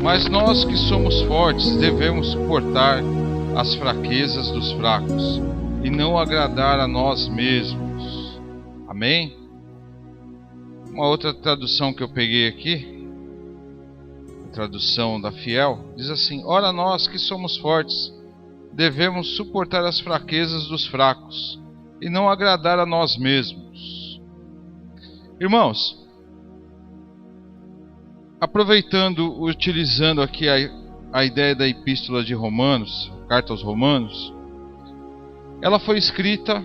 Mas nós que somos fortes devemos suportar as fraquezas dos fracos e não agradar a nós mesmos. Amém? Uma outra tradução que eu peguei aqui, a tradução da Fiel, diz assim: ora nós que somos fortes devemos suportar as fraquezas dos fracos e não agradar a nós mesmos. Irmãos, aproveitando, utilizando aqui a ideia da epístola de Romanos, carta aos Romanos, ela foi escrita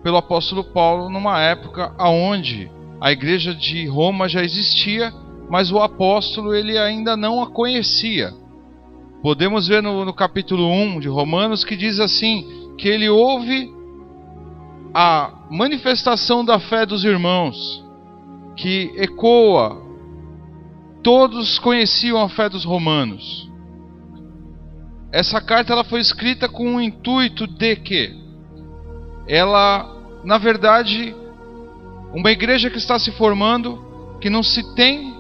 pelo apóstolo Paulo numa época onde a igreja de Roma já existia, mas o apóstolo ele ainda não a conhecia. Podemos ver no capítulo 1 de Romanos que diz assim, que ele ouve a manifestação da fé dos irmãos, que ecoa. Todos conheciam a fé dos romanos. Essa carta ela foi escrita com o intuito de que ela, na verdade, uma igreja que está se formando, que não se tem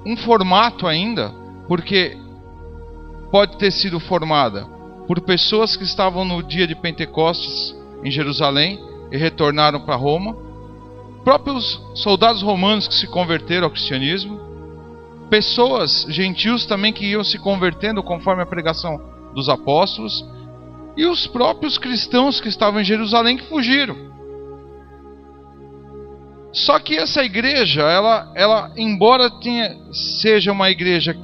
um formato ainda, porque pode ter sido formada por pessoas que estavam no dia de Pentecostes em Jerusalém e retornaram para Roma, próprios soldados romanos que se converteram ao cristianismo, pessoas gentios também que iam se convertendo conforme a pregação dos apóstolos, e os próprios cristãos que estavam em Jerusalém que fugiram. Só que essa igreja, ela embora seja uma igreja,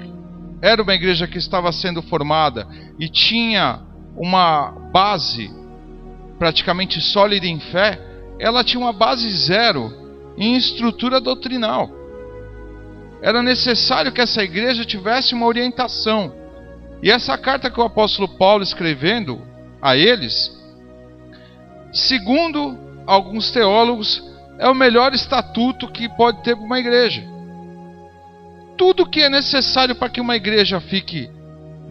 era uma igreja que estava sendo formada e tinha uma base praticamente sólida em fé, ela tinha uma base zero em estrutura doutrinal. Era necessário que essa igreja tivesse uma orientação. E essa carta que o apóstolo Paulo escrevendo a eles, segundo alguns teólogos, é o melhor estatuto que pode ter uma igreja. Tudo que é necessário para que uma igreja fique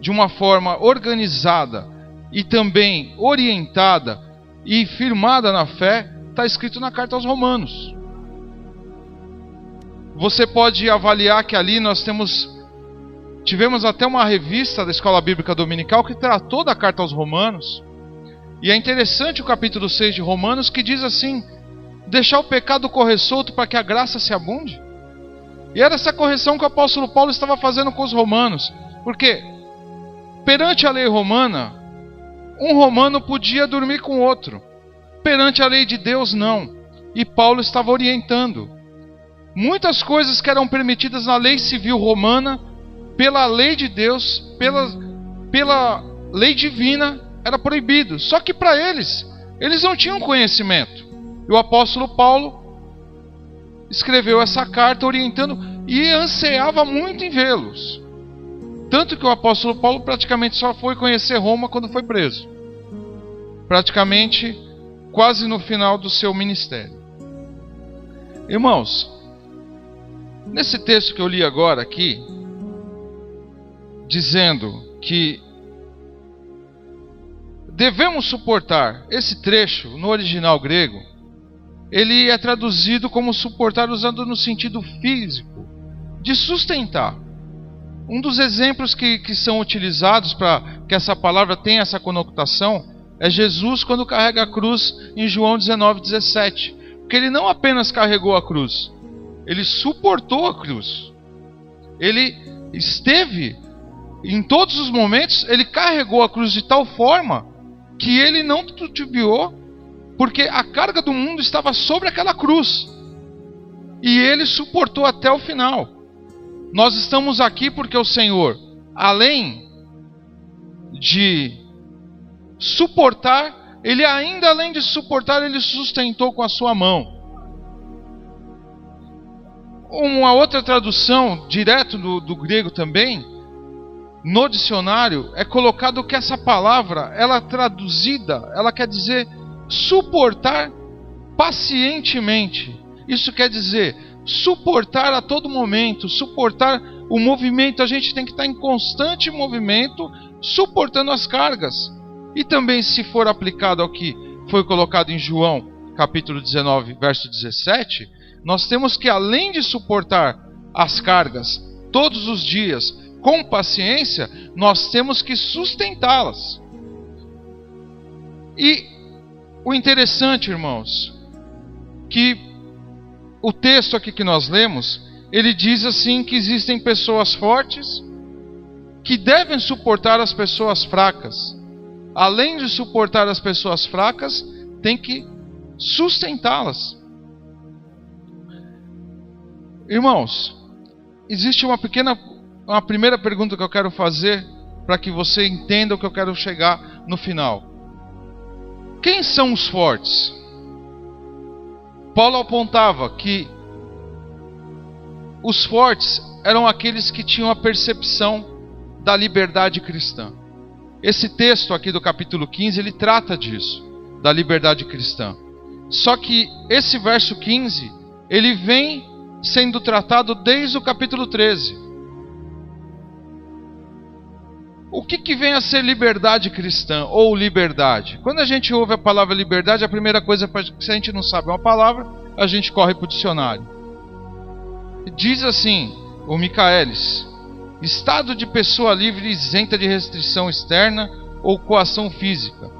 de uma forma organizada e também orientada e firmada na fé, está escrito na carta aos Romanos. Você pode avaliar que ali nós tivemos até uma revista da Escola Bíblica Dominical que tratou da carta aos Romanos. E é interessante o capítulo 6 de Romanos que diz assim: deixar o pecado correr solto para que a graça se abunde. E era essa correção que o apóstolo Paulo estava fazendo com os romanos. Porque perante a lei romana, um romano podia dormir com outro. Perante a lei de Deus, não. E Paulo estava orientando. Muitas coisas que eram permitidas na lei civil romana, pela lei de Deus, pela lei divina, era proibido. Só que para eles não tinham conhecimento. E o apóstolo Paulo escreveu essa carta orientando e ansiava muito em vê-los. Tanto que o apóstolo Paulo praticamente só foi conhecer Roma quando foi preso. Praticamente quase no final do seu ministério. Irmãos, nesse texto que eu li agora aqui, dizendo que devemos suportar, esse trecho no original grego, ele é traduzido como suportar usando no sentido físico, de sustentar. Um dos exemplos que são utilizados para que essa palavra tenha essa conotação é Jesus quando carrega a cruz em João 19:17. Porque ele não apenas carregou a cruz, ele suportou a cruz. Ele esteve, em todos os momentos, ele carregou a cruz de tal forma que ele não titubeou, porque a carga do mundo estava sobre aquela cruz. E ele suportou até o final. Nós estamos aqui porque o Senhor, além de suportar, ele ainda além de suportar, ele sustentou com a sua mão. Uma outra tradução, direto do grego também, no dicionário, é colocado que essa palavra, ela traduzida, ela quer dizer suportar pacientemente. Isso quer dizer suportar a todo momento, suportar o movimento. A gente tem que estar em constante movimento, suportando as cargas. E também, se for aplicado ao que foi colocado em João, capítulo 19, verso 17, nós temos que, além de suportar as cargas todos os dias com paciência, nós temos que sustentá-las. E o interessante, irmãos, que o texto aqui que nós lemos, ele diz assim que existem pessoas fortes que devem suportar as pessoas fracas. Além de suportar as pessoas fracas, tem que sustentá-las. Irmãos, existe uma primeira pergunta que eu quero fazer para que você entenda o que eu quero chegar no final. Quem são os fortes? Paulo apontava que os fortes eram aqueles que tinham a percepção da liberdade cristã. Esse texto aqui do capítulo 15, ele trata disso, da liberdade cristã. Só que esse verso 15, ele vem sendo tratado desde o capítulo 13. O que vem a ser liberdade cristã ou liberdade? Quando a gente ouve a palavra liberdade, a primeira coisa, se a gente não sabe uma palavra, a gente corre para o dicionário. Diz assim, o Michaelis: estado de pessoa livre isenta de restrição externa ou coação física.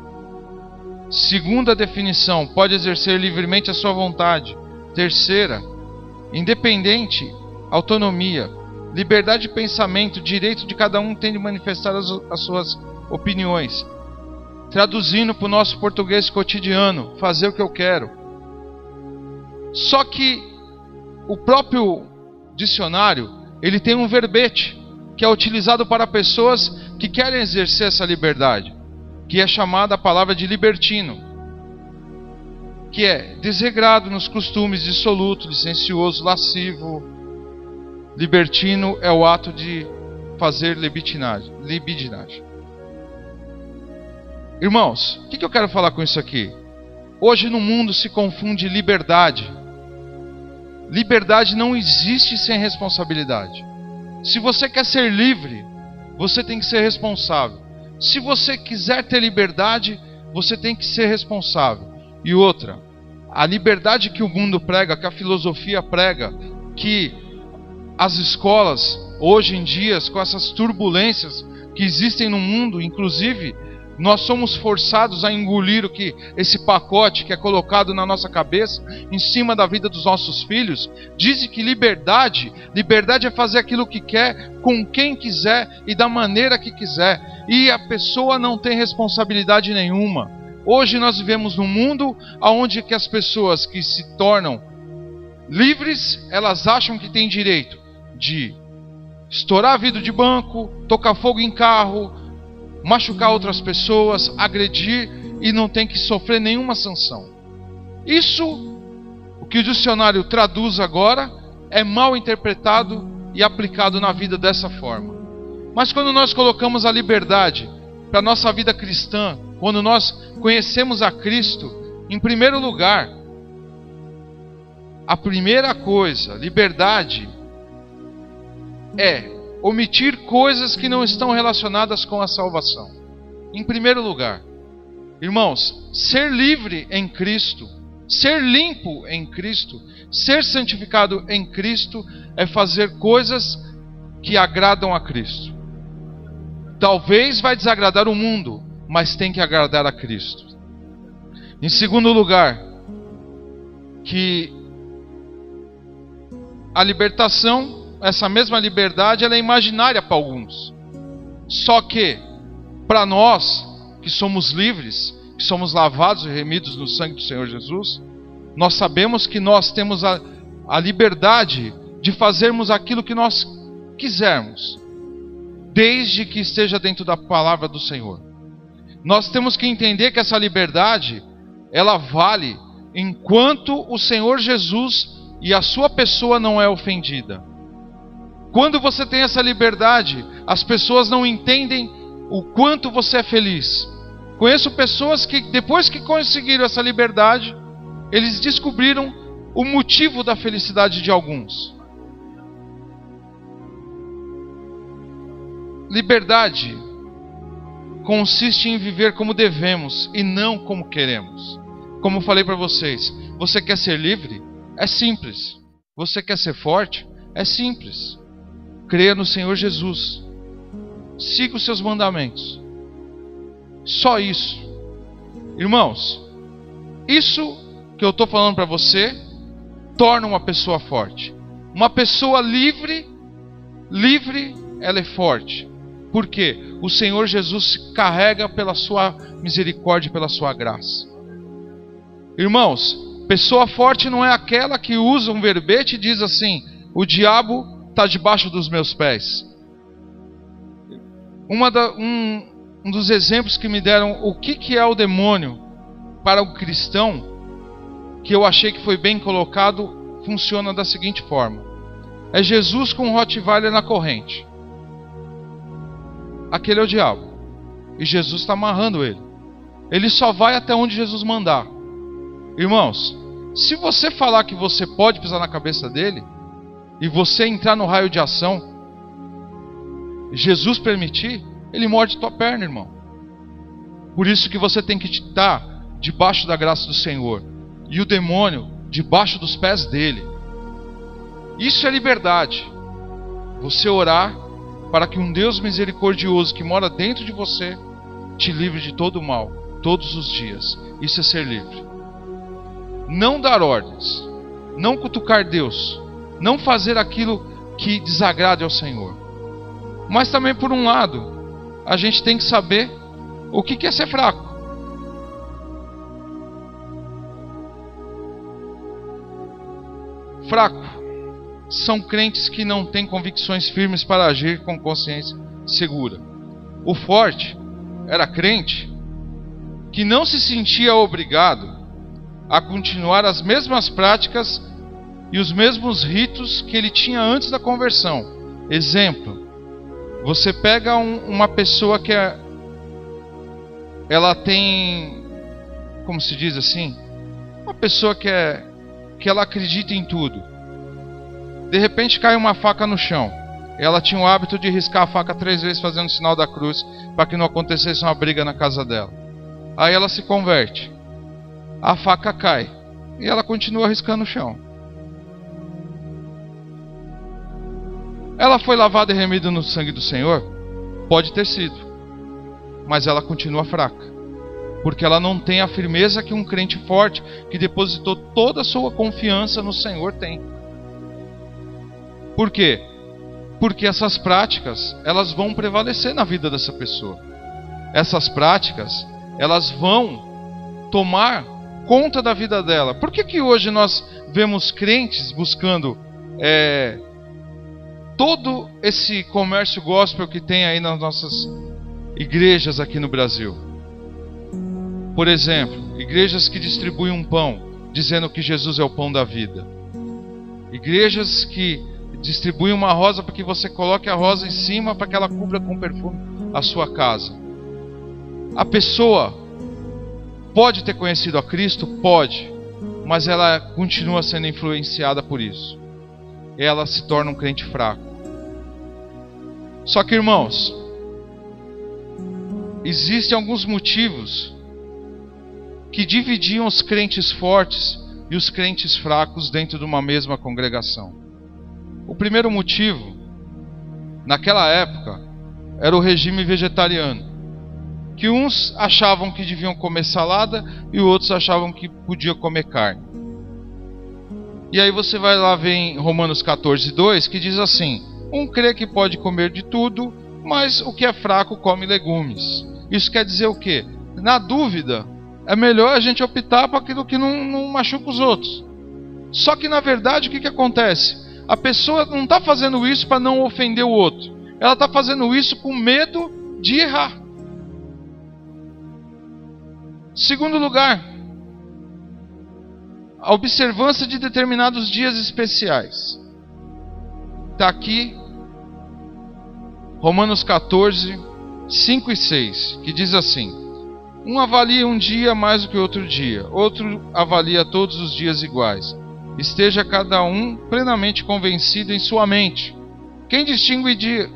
Segunda definição, pode exercer livremente a sua vontade. Terceira, independente, autonomia, liberdade de pensamento, direito de cada um tem de manifestar as suas opiniões. Traduzindo para o nosso português cotidiano, fazer o que eu quero. Só que o próprio dicionário, ele tem um verbete que é utilizado para pessoas que querem exercer essa liberdade, que é chamada a palavra de libertino, que é desregrado nos costumes, dissoluto, licencioso, lascivo. Libertino é o ato de fazer libidinagem. Irmãos, o que eu quero falar com isso aqui? Hoje no mundo se confunde liberdade. Liberdade não existe sem responsabilidade. Se você quer ser livre, você tem que ser responsável. Se você quiser ter liberdade, você tem que ser responsável. E outra, a liberdade que o mundo prega, que a filosofia prega, que as escolas, hoje em dia, com essas turbulências que existem no mundo, inclusive, nós somos forçados a engolir esse pacote que é colocado na nossa cabeça, em cima da vida dos nossos filhos. Dizem que liberdade é fazer aquilo que quer, com quem quiser e da maneira que quiser. E a pessoa não tem responsabilidade nenhuma. Hoje nós vivemos num mundo onde que as pessoas que se tornam livres, elas acham que têm direito de estourar vidro de banco, tocar fogo em carro, machucar outras pessoas, agredir e não tem que sofrer nenhuma sanção. Isso, o que o dicionário traduz agora, é mal interpretado e aplicado na vida dessa forma. Mas quando nós colocamos a liberdade para a nossa vida cristã, quando nós conhecemos a Cristo, em primeiro lugar, a primeira coisa, liberdade, é omitir coisas que não estão relacionadas com a salvação. Em primeiro lugar, irmãos, ser livre em Cristo, ser limpo em Cristo, ser santificado em Cristo, é fazer coisas que agradam a Cristo. Talvez vai desagradar o mundo, mas tem que agradar a Cristo. Em segundo lugar, que a libertação, essa mesma liberdade, ela é imaginária para alguns. Só que, para nós, que somos livres, que somos lavados e remidos no sangue do Senhor Jesus, nós sabemos que nós temos a liberdade de fazermos aquilo que nós quisermos, desde que esteja dentro da palavra do Senhor. Nós temos que entender que essa liberdade, ela vale enquanto o Senhor Jesus e a sua pessoa não é ofendida. Quando você tem essa liberdade, as pessoas não entendem o quanto você é feliz. Conheço pessoas que, depois que conseguiram essa liberdade, eles descobriram o motivo da felicidade de alguns. Liberdade consiste em viver como devemos e não como queremos. Como eu falei para vocês, você quer ser livre? É simples. Você quer ser forte? É simples. Creia no Senhor Jesus. Siga os seus mandamentos. Só isso. Irmãos, isso que eu estou falando para você torna uma pessoa forte. Uma pessoa livre, ela é forte. Por quê? O Senhor Jesus se carrega pela sua misericórdia e pela sua graça. Irmãos, pessoa forte não é aquela que usa um verbete e diz assim: o diabo está debaixo dos meus pés. Um dos exemplos que me deram o que é o demônio para o cristão, que eu achei que foi bem colocado, funciona da seguinte forma: é Jesus com um Rottweiler na corrente. Aquele é o diabo. E Jesus está amarrando ele. Ele só vai até onde Jesus mandar. Irmãos, se você falar que você pode pisar na cabeça dele, e você entrar no raio de ação, Jesus permitir, ele morde tua perna, irmão. Por isso que você tem que estar debaixo da graça do Senhor, e o demônio debaixo dos pés dele. Isso é liberdade. Você orar para que um Deus misericordioso que mora dentro de você te livre de todo o mal, todos os dias. Isso é ser livre. Não dar ordens, não cutucar Deus, não fazer aquilo que desagrade ao Senhor. Mas também, por um lado, a gente tem que saber o que é ser fraco. Fraco são crentes que não têm convicções firmes para agir com consciência segura. O forte era crente que não se sentia obrigado a continuar as mesmas práticas e os mesmos ritos que ele tinha antes da conversão. Exemplo: você pega uma pessoa que ela tem, como se diz assim, uma pessoa que ela acredita em tudo. De repente cai uma faca no chão. Ela tinha o hábito de riscar a faca 3 vezes fazendo o sinal da cruz, para que não acontecesse uma briga na casa dela. Aí ela se converte. A faca cai e ela continua riscando o chão. Ela foi lavada e remida no sangue do Senhor? Pode ter sido. Mas ela continua fraca. Porque ela não tem a firmeza que um crente forte, que depositou toda a sua confiança no Senhor, tem. Por quê? Porque essas práticas, elas vão prevalecer na vida dessa pessoa. Essas práticas, elas vão tomar conta da vida dela. Por que hoje nós vemos crentes buscando todo esse comércio gospel que tem aí nas nossas igrejas aqui no Brasil? Por exemplo, igrejas que distribuem um pão, dizendo que Jesus é o pão da vida. Igrejas que distribuem uma rosa para que você coloque a rosa em cima para que ela cubra com perfume a sua casa. A pessoa pode ter conhecido a Cristo? Pode. Mas ela continua sendo influenciada por isso. Ela se torna um crente fraco. Só que, irmãos, existem alguns motivos que dividiam os crentes fortes e os crentes fracos dentro de uma mesma congregação. O primeiro motivo, naquela época, era o regime vegetariano, que uns achavam que deviam comer salada e outros achavam que podiam comer carne. E aí você vai lá ver em Romanos 14:2, que diz assim: um crê que pode comer de tudo, mas o que é fraco come legumes. Isso quer dizer o quê? Na dúvida, é melhor a gente optar para aquilo que não machuca os outros. Só que na verdade o que acontece? A pessoa não está fazendo isso para não ofender o outro. Ela está fazendo isso com medo de errar. Segundo lugar, a observância de determinados dias especiais. Está aqui Romanos 14, 5 e 6, que diz assim: um avalia um dia mais do que outro dia, outro avalia todos os dias iguais. Esteja cada um plenamente convencido em sua mente. Quem distingue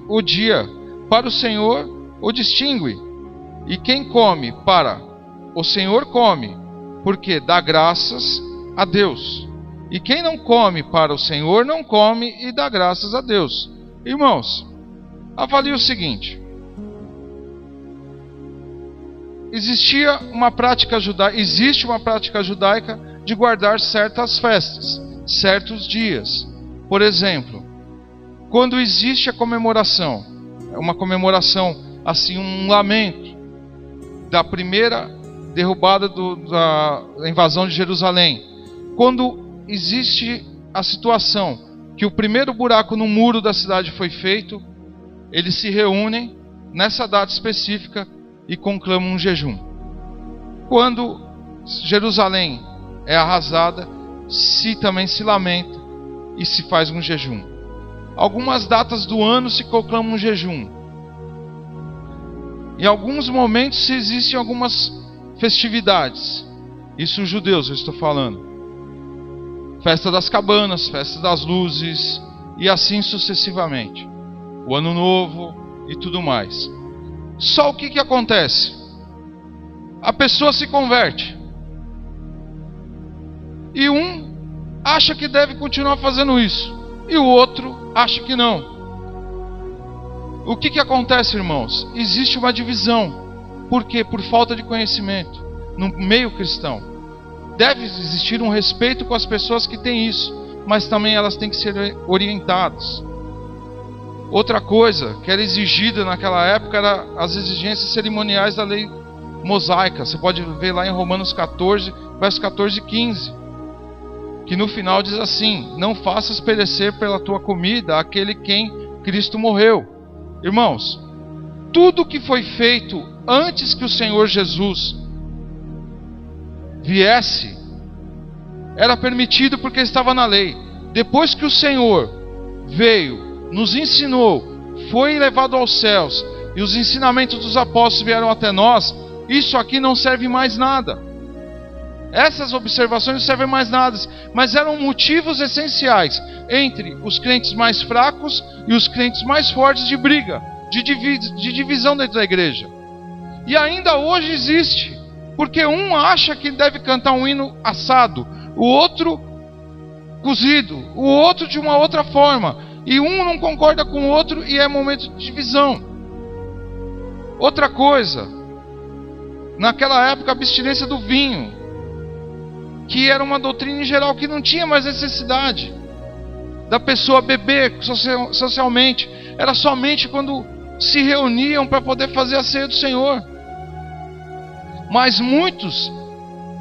o dia para o Senhor, o distingue. E quem come para o Senhor come, porque dá graças a Deus. E quem não come para o Senhor, não come e dá graças a Deus. Irmãos, avalie o seguinte. Existe uma prática judaica de guardar certas festas, certos dias. Por exemplo, quando existe a comemoração, uma comemoração, assim, um lamento da primeira derrubada da invasão de Jerusalém. Quando existe a situação que o primeiro buraco no muro da cidade foi feito, eles se reúnem nessa data específica e conclamam um jejum. Quando Jerusalém é arrasada, também se lamenta e se faz um jejum. Algumas datas do ano se conclama um jejum. Em alguns momentos existem algumas festividades. Isso os judeus eu estou falando. Festa das cabanas, festa das luzes e assim sucessivamente. O ano novo e tudo mais. Só o que acontece? A pessoa se converte. E um acha que deve continuar fazendo isso. E o outro acha que não. O que acontece, irmãos? Existe uma divisão. Por quê? Por falta de conhecimento no meio cristão. Deve existir um respeito com as pessoas que têm isso, mas também elas têm que ser orientadas. Outra coisa que era exigida naquela época era as exigências cerimoniais da lei mosaica. Você pode ver lá em Romanos 14, verso 14 e 15, que no final diz assim: não faças perecer pela tua comida aquele quem Cristo morreu. Irmãos, tudo que foi feito antes que o Senhor Jesus viesse era permitido porque estava na lei. Depois que o Senhor veio, nos ensinou, foi levado aos céus e os ensinamentos dos apóstolos vieram até nós, isso aqui não serve mais nada. Essas observações não servem mais nada, mas eram motivos essenciais entre os crentes mais fracos e os crentes mais fortes de briga, de divisão dentro da igreja. E ainda hoje existe, porque um acha que deve cantar um hino assado, o outro cozido, o outro de uma outra forma, e um não concorda com o outro e é momento de divisão. Outra coisa, naquela época a abstinência do vinho, que era uma doutrina em geral que não tinha mais necessidade da pessoa beber socialmente, era somente quando se reuniam para poder fazer a ceia do Senhor. Mas muitos,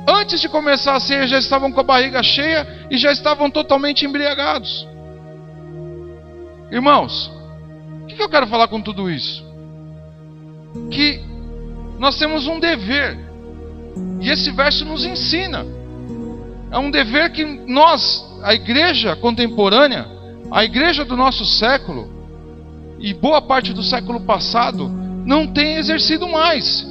antes de começar a ceia, já estavam com a barriga cheia e já estavam totalmente embriagados. Irmãos, o que eu quero falar com tudo isso? Que nós temos um dever, e esse verso nos ensina. É um dever que nós, a igreja contemporânea, a igreja do nosso século, e boa parte do século passado, não tem exercido mais.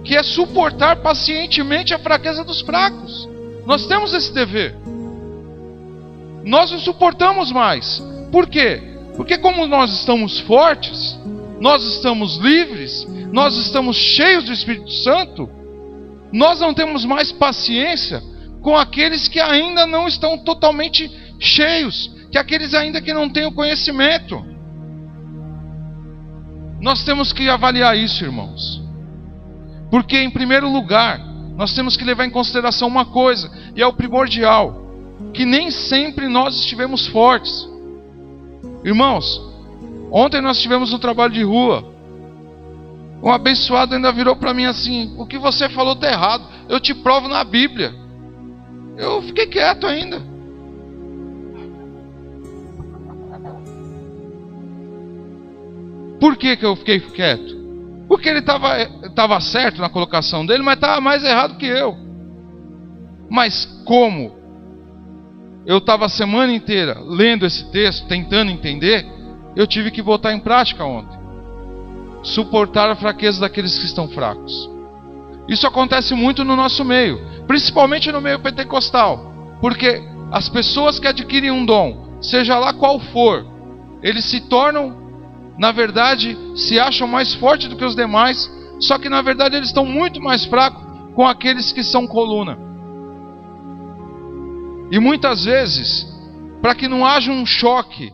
Que é suportar pacientemente a fraqueza dos fracos. Nós temos esse dever. Nós não suportamos mais. Por quê? Porque como nós estamos fortes, nós estamos livres, nós estamos cheios do Espírito Santo, nós não temos mais paciência com aqueles que ainda não estão totalmente cheios, que aqueles ainda que não têm o conhecimento. Nós temos que avaliar isso, irmãos. Porque em primeiro lugar, nós temos que levar em consideração uma coisa, e é o primordial, que nem sempre nós estivemos fortes. Irmãos, ontem nós tivemos um trabalho de rua. Um abençoado ainda virou para mim assim: o que você falou está errado, eu te provo na Bíblia. Eu fiquei quieto ainda. Por que eu fiquei quieto? Porque ele estava certo na colocação dele, mas estava mais errado que eu. Mas como eu estava a semana inteira lendo esse texto, tentando entender, eu tive que botar em prática ontem. Suportar a fraqueza daqueles que estão fracos. Isso acontece muito no nosso meio, principalmente no meio pentecostal, porque as pessoas que adquirem um dom, seja lá qual for, eles se tornam, na verdade, se acham mais fortes do que os demais, só que na verdade eles estão muito mais fracos com aqueles que são coluna. E muitas vezes, para que não haja um choque,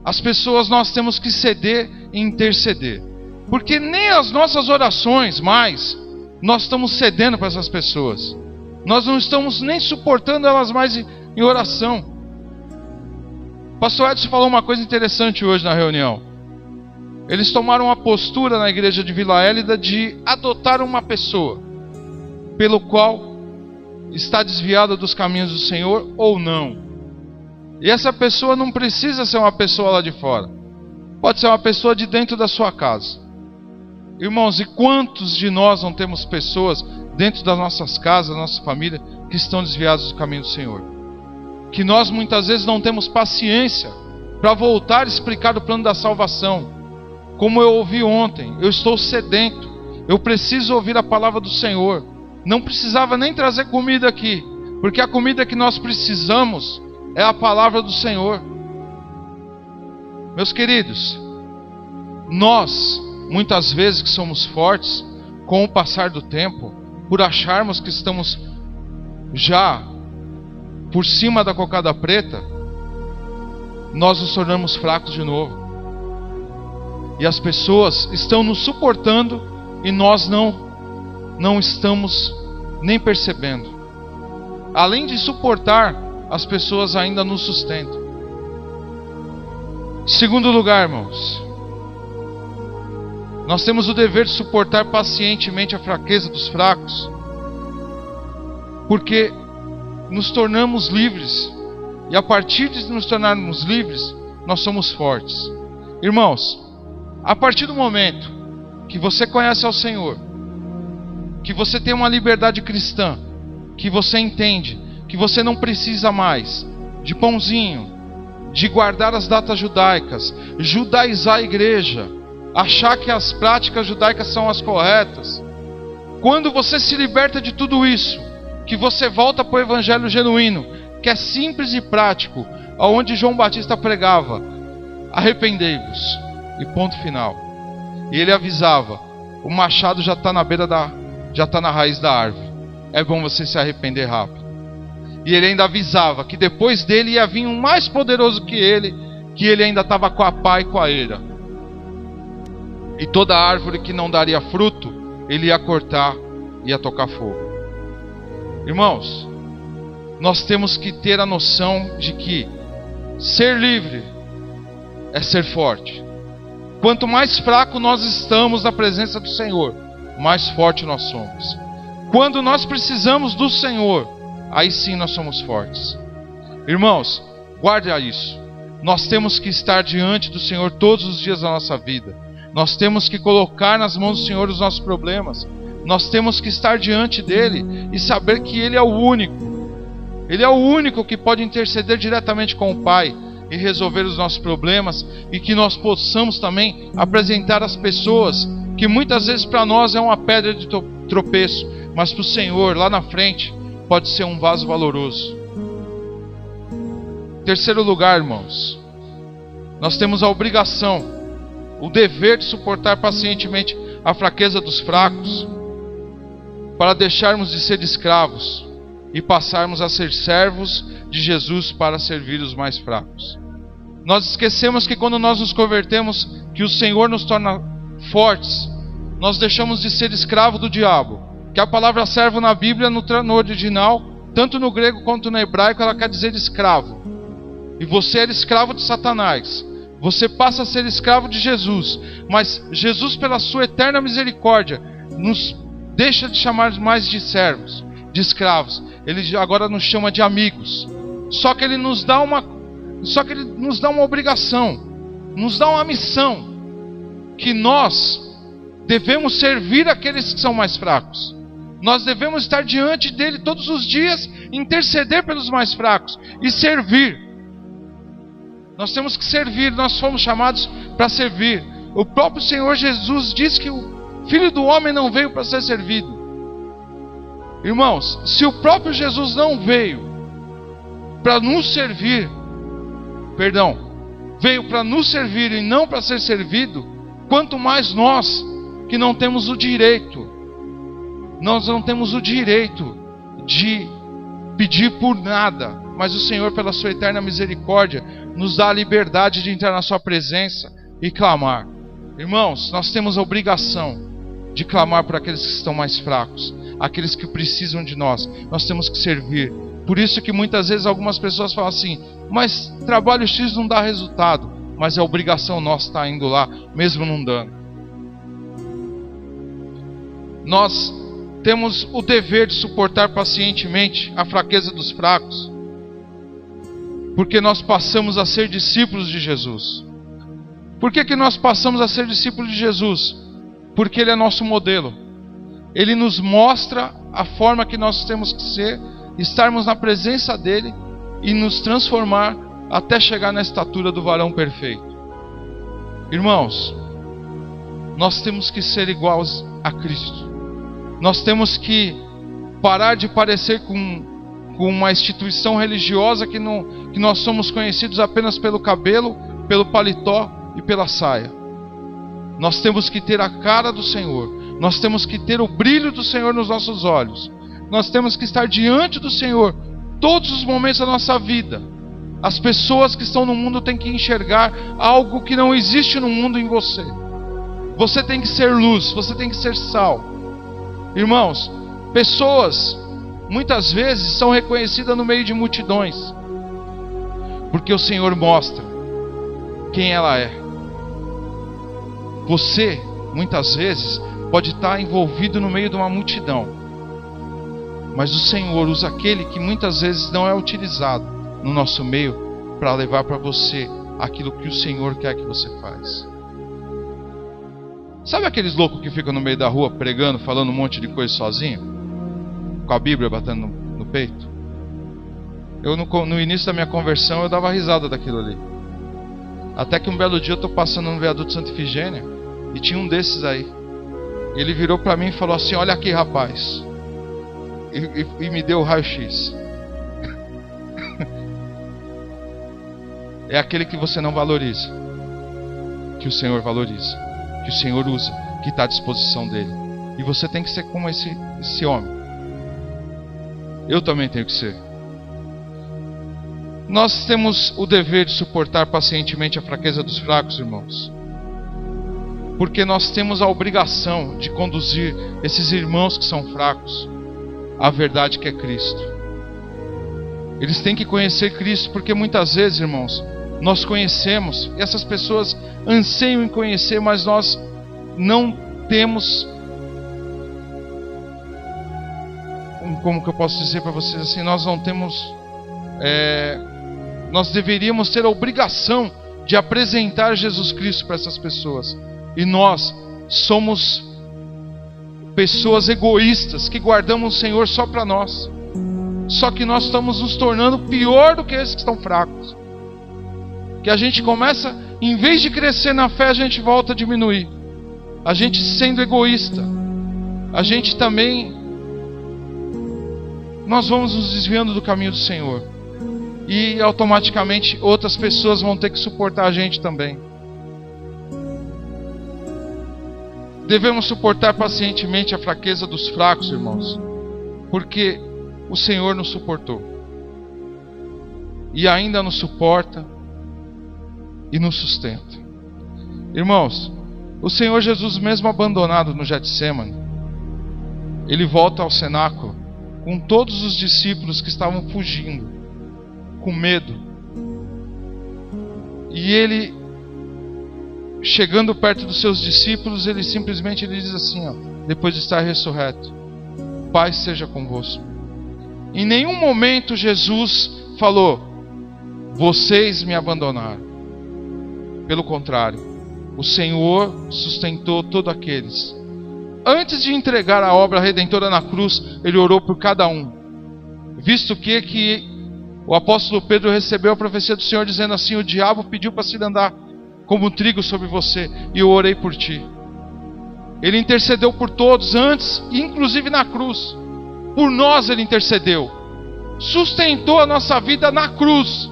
as pessoas, nós temos que ceder e interceder. Porque nem as nossas orações mais, nós estamos cedendo para essas pessoas. Nós não estamos nem suportando elas mais em oração. O pastor Edson falou uma coisa interessante hoje na reunião. Eles tomaram uma postura na igreja de Vila Hélida de adotar uma pessoa, pelo qual está desviada dos caminhos do Senhor ou não. E essa pessoa não precisa ser uma pessoa lá de fora. Pode ser uma pessoa de dentro da sua casa. Irmãos, e quantos de nós não temos pessoas dentro das nossas casas, da nossa família, que estão desviadas do caminho do Senhor? Que nós muitas vezes não temos paciência para voltar a explicar o plano da salvação. Como eu ouvi ontem, eu estou sedento, eu preciso ouvir a palavra do Senhor. Não precisava nem trazer comida aqui, porque a comida que nós precisamos é a palavra do Senhor. Meus queridos, nós, muitas vezes que somos fortes, com o passar do tempo, por acharmos que estamos já por cima da cocada preta, nós nos tornamos fracos de novo. E as pessoas estão nos suportando e nós não estamos nem percebendo. Além de suportar, as pessoas ainda nos sustentam. Segundo lugar, irmãos, nós temos o dever de suportar pacientemente a fraqueza dos fracos, porque nos tornamos livres, e a partir de nos tornarmos livres, nós somos fortes. Irmãos, a partir do momento que você conhece ao Senhor, que você tem uma liberdade cristã, que você entende que você não precisa mais de pãozinho, de guardar as datas judaicas, judaizar a igreja, achar que as práticas judaicas são as corretas. Quando você se liberta de tudo isso, que você volta para o evangelho genuíno, que é simples e prático, aonde João Batista pregava: arrependei-vos, e ponto final. E ele avisava: o machado já está na raiz da árvore, é bom você se arrepender rápido. E ele ainda avisava que depois dele ia vir um mais poderoso que ele ainda estava com a pá e com a eira. E toda árvore que não daria fruto, ele ia cortar e ia tocar fogo. Irmãos, nós temos que ter a noção de que ser livre é ser forte. Quanto mais fraco nós estamos na presença do Senhor, mais forte nós somos. Quando nós precisamos do Senhor, aí sim nós somos fortes. Irmãos, guarde isso. Nós temos que estar diante do Senhor todos os dias da nossa vida. Nós temos que colocar nas mãos do Senhor os nossos problemas. Nós temos que estar diante dele e saber que ele é o único. Ele é o único que pode interceder diretamente com o Pai e resolver os nossos problemas, e que nós possamos também apresentar às pessoas que muitas vezes para nós é uma pedra de tropeço, mas para o Senhor lá na frente pode ser um vaso valoroso. Terceiro lugar, irmãos, nós temos a obrigação, o dever de suportar pacientemente a fraqueza dos fracos, para deixarmos de ser escravos e passarmos a ser servos de Jesus para servir os mais fracos. Nós esquecemos que quando nós nos convertemos, que o Senhor nos torna fortes, nós deixamos de ser escravo do diabo. Que a palavra servo na Bíblia, no original, tanto no grego quanto no hebraico, ela quer dizer escravo. E você era escravo de Satanás. Você passa a ser escravo de Jesus. Mas Jesus, pela sua eterna misericórdia, nos deixa de chamar mais de servos, de escravos. Ele agora nos chama de amigos. Só que ele nos dá uma obrigação, nos dá uma missão, que nós devemos servir aqueles que são mais fracos. Nós devemos estar diante dele todos os dias, interceder pelos mais fracos e servir. Nós temos que servir, nós fomos chamados para servir. O próprio Senhor Jesus diz que o Filho do Homem não veio para ser servido. Irmãos, se o próprio Jesus não veio para nos servir, veio para nos servir e não para ser servido, quanto mais nós que não temos o direito, nós não temos o direito de pedir por nada, mas o Senhor, pela sua eterna misericórdia, nos dá a liberdade de entrar na sua presença e clamar. Irmãos, nós temos a obrigação de clamar por aqueles que estão mais fracos, aqueles que precisam de nós. Nós temos que servir. Por isso que muitas vezes algumas pessoas falam assim: mas trabalho X não dá resultado. Mas é obrigação nossa estar indo lá, mesmo não dando. Nós temos o dever de suportar pacientemente a fraqueza dos fracos, porque nós passamos a ser discípulos de Jesus. Por que nós passamos a ser discípulos de Jesus? Porque Ele é nosso modelo. Ele nos mostra a forma que nós temos que ser, estarmos na presença dEle e nos transformar até chegar na estatura do varão perfeito. Irmãos, nós temos que ser iguais a Cristo. Nós temos que parar de parecer com uma instituição religiosa que nós somos conhecidos apenas pelo cabelo, pelo paletó e pela saia. Nós temos que ter a cara do Senhor. Nós temos que ter o brilho do Senhor nos nossos olhos. Nós temos que estar diante do Senhor todos os momentos da nossa vida. As pessoas que estão no mundo têm que enxergar algo que não existe no mundo em você. Você tem que ser luz, você tem que ser sal. Irmãos, pessoas muitas vezes são reconhecidas no meio de multidões, porque o Senhor mostra quem ela é. Você, muitas vezes, pode estar envolvido no meio de uma multidão, mas o Senhor usa aquele que muitas vezes não é utilizado no nosso meio para levar para você aquilo que o Senhor quer que você faz. Sabe aqueles loucos que ficam no meio da rua pregando, falando um monte de coisa sozinho? Com a Bíblia batendo no peito? Eu no início da minha conversão eu dava risada daquilo ali. Até que um belo dia eu estou passando no viaduto Santa Ifigênia e tinha um desses aí. Ele virou para mim e falou assim: olha aqui, rapaz. E me deu o raio-x. É aquele que você não valoriza, que o Senhor valoriza, que o Senhor usa, que está à disposição dele. E você tem que ser como esse homem. Eu também tenho que ser. Nós temos o dever de suportar pacientemente a fraqueza dos fracos, irmãos, porque nós temos a obrigação de conduzir esses irmãos que são fracos à verdade que é Cristo. Eles têm que conhecer Cristo, porque muitas vezes, irmãos, nós conhecemos, e essas pessoas anseiam em conhecer, mas nós não temos, como que eu posso dizer para vocês assim, nós não temos, nós deveríamos ter a obrigação de apresentar Jesus Cristo para essas pessoas, e nós somos pessoas egoístas, que guardamos o Senhor só para nós. Só que nós estamos nos tornando pior do que esses que estão fracos. Que a gente começa, em vez de crescer na fé, a gente volta a diminuir. A gente sendo egoísta, a gente também, nós vamos nos desviando do caminho do Senhor. E automaticamente outras pessoas vão ter que suportar a gente também. Devemos suportar pacientemente a fraqueza dos fracos, irmãos, porque o Senhor nos suportou e ainda nos suporta e nos sustenta. Irmãos, o Senhor Jesus, mesmo abandonado no Getsêmani, Ele volta ao cenáculo com todos os discípulos que estavam fugindo, com medo. E Ele, chegando perto dos seus discípulos, Ele simplesmente diz assim, depois de estar ressurreto: paz seja convosco. Em nenhum momento Jesus falou: vocês me abandonaram. Pelo contrário, o Senhor sustentou todos aqueles. Antes de entregar a obra redentora na cruz, Ele orou por cada um. Visto que o apóstolo Pedro recebeu a profecia do Senhor dizendo assim: o diabo pediu para se andar como trigo sobre você, e eu orei por ti. Ele intercedeu por todos antes, inclusive na cruz. Por nós Ele intercedeu. Sustentou a nossa vida na cruz,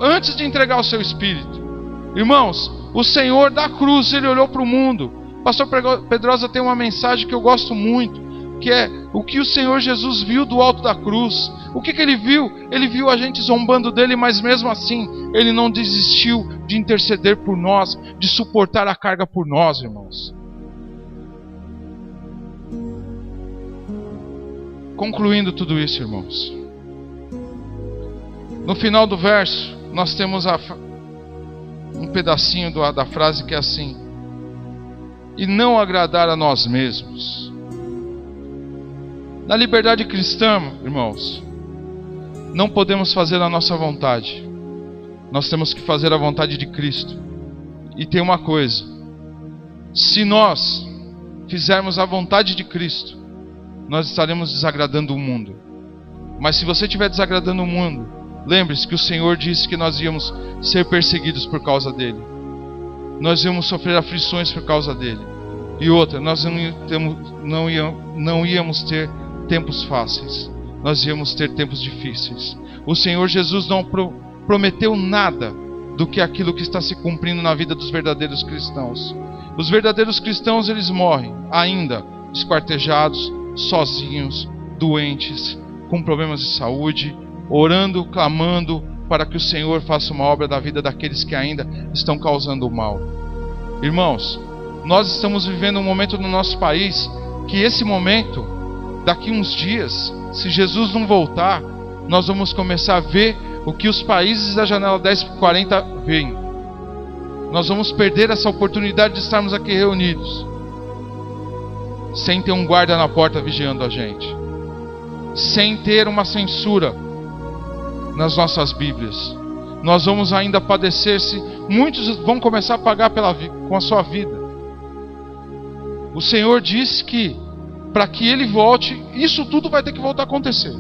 antes de entregar o seu Espírito. Irmãos, o Senhor da cruz, Ele olhou para o mundo. Pastor Pedrosa tem uma mensagem que eu gosto muito, que é o que o Senhor Jesus viu do alto da cruz. O que ele viu? Ele viu a gente zombando dele, mas mesmo assim, ele não desistiu de interceder por nós, de suportar a carga por nós, irmãos. Concluindo tudo isso, irmãos, no final do verso, nós temos um pedacinho da frase que é assim: e não agradar a nós mesmos. Na liberdade cristã, irmãos, não podemos fazer a nossa vontade. Nós temos que fazer a vontade de Cristo. E tem uma coisa: se nós fizermos a vontade de Cristo, nós estaremos desagradando o mundo. Mas se você estiver desagradando o mundo, lembre-se que o Senhor disse que nós íamos ser perseguidos por causa dele. Nós íamos sofrer aflições por causa dele. E outra, nós não íamos ter tempos fáceis. Nós íamos ter tempos difíceis. O Senhor Jesus não prometeu nada do que aquilo que está se cumprindo na vida dos verdadeiros cristãos. Os verdadeiros cristãos, eles morrem ainda esquartejados, sozinhos, doentes, com problemas de saúde, orando, clamando para que o Senhor faça uma obra da vida daqueles que ainda estão causando o mal. Irmãos, nós estamos vivendo um momento no nosso país que esse momento, daqui uns dias, se Jesus não voltar, nós vamos começar a ver o que os países da janela 1040 veem. Nós vamos perder essa oportunidade de estarmos aqui reunidos, sem ter um guarda na porta vigiando a gente, sem ter uma censura nas nossas Bíblias. Nós vamos ainda padecer, se muitos vão começar a pagar com a sua vida. O Senhor disse que para que Ele volte, isso tudo vai ter que voltar a acontecer.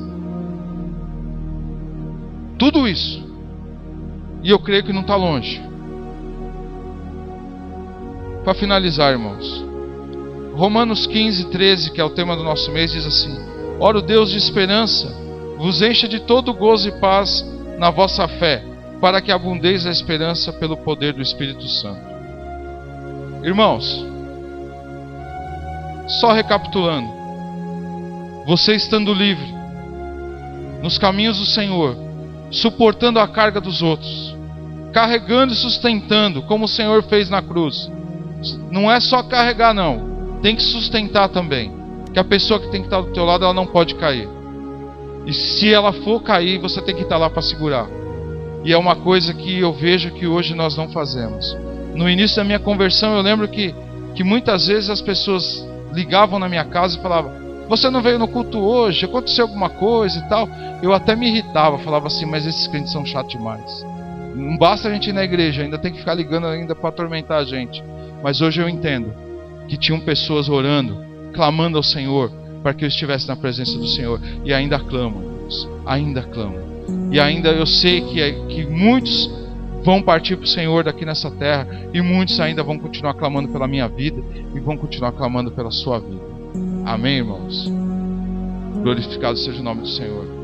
Tudo isso. E eu creio que não está longe. Para finalizar, irmãos, Romanos 15, 13, que é o tema do nosso mês, diz assim: ora, o Deus de esperança vos encha de todo gozo e paz na vossa fé, para que abundeis a esperança pelo poder do Espírito Santo. Irmãos, só recapitulando, você estando livre nos caminhos do Senhor, suportando a carga dos outros, carregando e sustentando, como o Senhor fez na cruz. Não é só carregar, não, tem que sustentar também, que a pessoa que tem que estar do teu lado, ela não pode cair. E se ela for cair, você tem que estar lá para segurar. E é uma coisa que eu vejo que hoje nós não fazemos. No início da minha conversão, eu lembro que muitas vezes as pessoas ligavam na minha casa e falavam: você não veio no culto hoje? Aconteceu alguma coisa e tal? Eu até me irritava, falava assim: mas esses crentes são chatos demais. Não basta a gente ir na igreja, ainda tem que ficar ligando ainda para atormentar a gente. Mas hoje eu entendo que tinham pessoas orando, clamando ao Senhor, para que eu estivesse na presença do Senhor. E ainda clamam, irmãos, ainda clamam. E ainda eu sei que muitos vão partir para o Senhor daqui nessa terra, e muitos ainda vão continuar clamando pela minha vida, e vão continuar clamando pela sua vida. Amém, irmãos? Glorificado seja o nome do Senhor.